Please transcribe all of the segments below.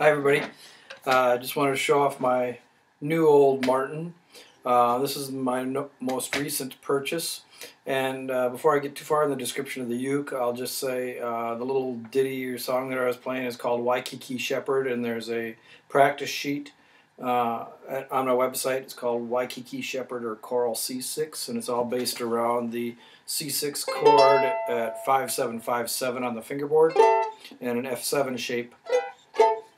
Hi everybody. I just wanted to show off my new old Martin. This is my most recent purchase, and before I get too far in the description of the uke, I'll just say the little ditty or song that I was playing is called Waikiki Shepherd, and there's a practice sheet on my website. It's called Waikiki Shepherd or Choral C6, and it's all based around the C6 chord at 5-7-5-7 on the fingerboard and an F7 shape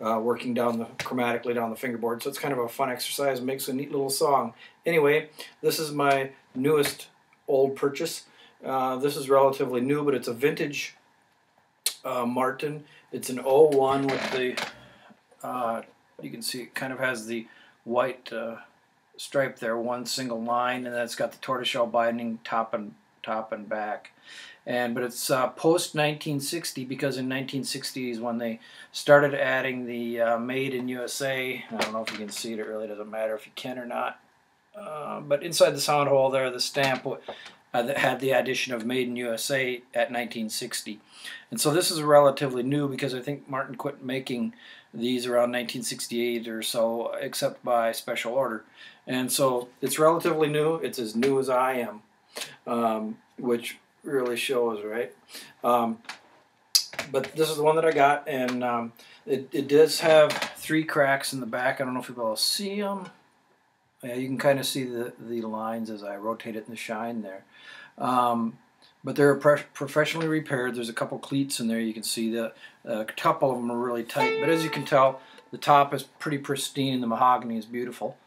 working down chromatically down the fingerboard. So it's kind of a fun exercise, makes a neat little song. Anyway, this is my newest old purchase. This is relatively new, but it's a vintage Martin. It's an '01 with the, you can see it kind of has the white stripe there, one single line, and then it's got the tortoiseshell binding top and back. But it's post 1960, because in 1960 is when they started adding the Made in USA. I don't know if you can see it. It really doesn't matter if you can or not. But inside the sound hole there, the stamp that had the addition of Made in USA at 1960. And so this is relatively new, because I think Martin quit making these around 1968 or so, except by special order. And so it's relatively new. It's as new as I am, which really shows, right? But this is the one that I got, and it does have 3 cracks in the back. I don't know if you'll be able to see them. Yeah, you can kind of see the lines as I rotate it in the shine there. But they're professionally repaired. There's a couple cleats in there. You can see a couple of them are really tight. But as you can tell, the top is pretty pristine. The mahogany is beautiful.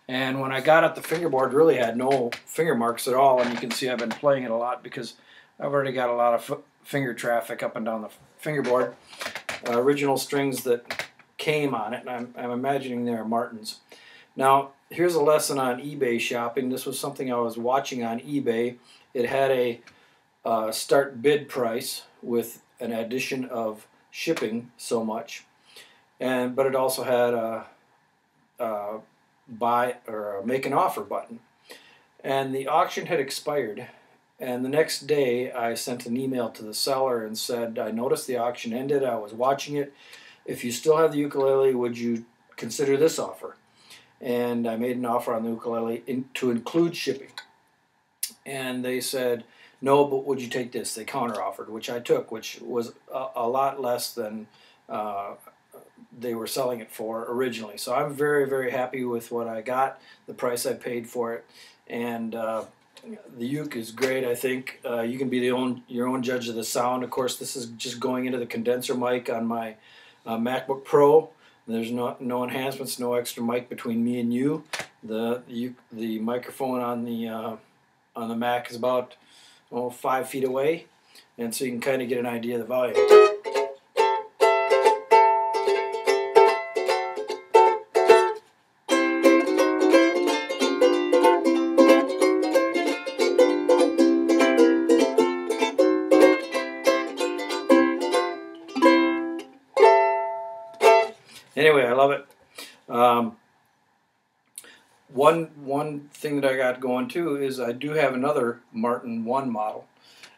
And when I got it, the fingerboard really had no finger marks at all. And you can see I've been playing it a lot because I've already got a lot of finger traffic up and down the fingerboard. Original strings that came on it, and I'm imagining they're Martins. Now, here's a lesson on eBay shopping. This was something I was watching on eBay. It had a start bid price with an addition of shipping so much, but it also had a buy or make an offer button. And the auction had expired, and the next day I sent an email to the seller and said, I noticed the auction ended, I was watching it. If you still have the ukulele, would you consider this offer? And I made an offer on the ukulele to include shipping. And they said, no, but would you take this? They counter-offered, which I took, which was a lot less than they were selling it for originally. So I'm very, very happy with what I got, the price I paid for it. And the uke is great, I think. You can be your own judge of the sound. Of course, this is just going into the condenser mic on my MacBook Pro. There's no enhancements, no extra mic between me and you. The microphone on the Mac is about 5 feet away, and so you can kind of get an idea of the volume. Anyway, I love it. One thing that I got going too is I do have another Martin 1 model,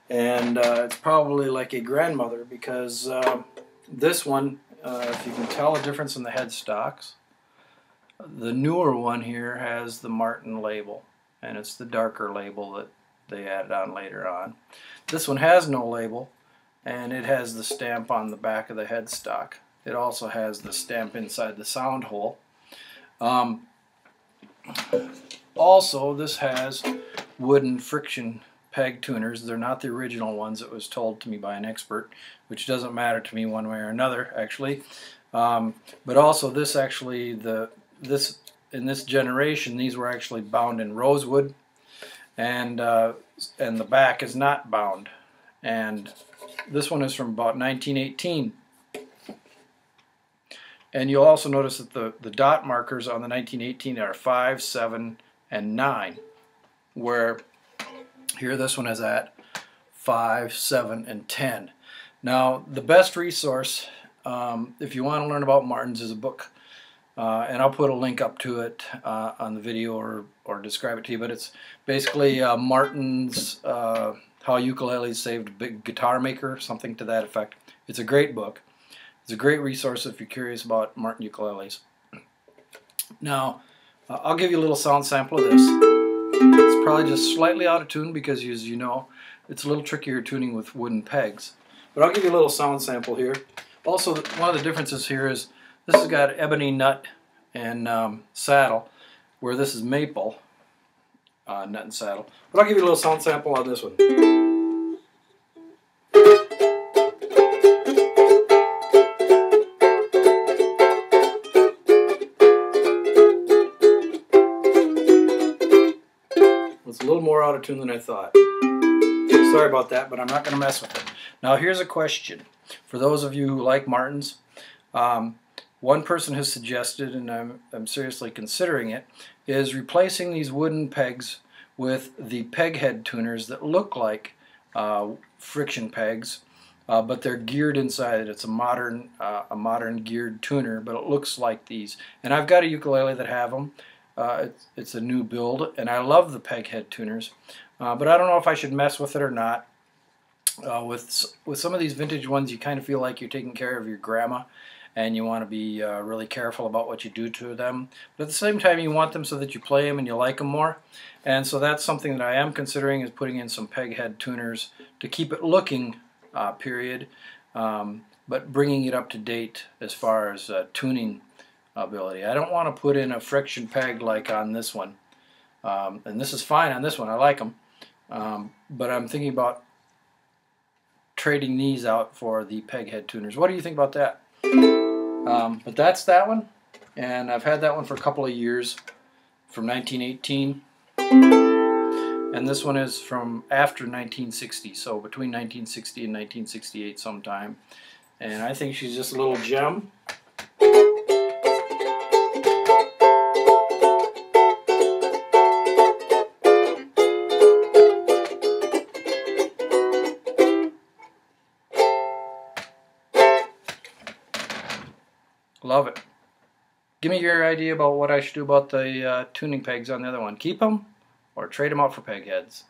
and it's probably like a grandmother, because this one, if you can tell a difference in the headstocks, the newer one here has the Martin label, and it's the darker label that they added on later on. This one has no label, and it has the stamp on the back of the headstock. It also has the stamp inside the sound hole. Also, this has wooden friction peg tuners. They're not the original ones, it was told to me by an expert, which doesn't matter to me one way or another, actually. But also, this actually, in this generation, these were actually bound in rosewood, and the back is not bound. And this one is from about 1918. And you'll also notice that the dot markers on the 1918 are 5, 7, and 9, where here this one is at 5, 7, and 10. Now, the best resource, if you want to learn about Martins, is a book, and I'll put a link up to it on the video or describe it to you, but it's basically Martins, How Ukuleles Saved a Big Guitar Maker, something to that effect. It's a great book. It's a great resource if you're curious about Martin ukuleles. Now, I'll give you a little sound sample of this. It's probably just slightly out of tune because, as you know, it's a little trickier tuning with wooden pegs. But I'll give you a little sound sample here. Also, one of the differences here is this has got ebony nut and saddle, where this is maple nut and saddle. But I'll give you a little sound sample on this one. It's a little more out of tune than I thought. Sorry about that, but I'm not going to mess with it. Now here's a question. For those of you who like Martins, one person has suggested, and I'm seriously considering it, is replacing these wooden pegs with the peg head tuners that look like friction pegs, but they're geared inside. It's a modern geared tuner, but it looks like these. And I've got a ukulele that have them. It's a new build, and I love the peg head tuners, but I don't know if I should mess with it or not. With some of these vintage ones, you kind of feel like you're taking care of your grandma, and you want to be really careful about what you do to them. But at the same time, you want them so that you play them and you like them more. And so that's something that I am considering, is putting in some peg head tuners to keep it looking period, but bringing it up to date as far as tuning ability. I don't want to put in a friction peg like on this one, and this is fine on this one. I like them, but I'm thinking about trading these out for the peg head tuners. What do you think about that? But that's that one, and I've had that one for a couple of years, from 1918, and this one is from after 1960, so between 1960 and 1968 sometime, and I think she's just a little gem. Love it. Give me your idea about what I should do about the tuning pegs on the other one. Keep them or trade them out for peg heads.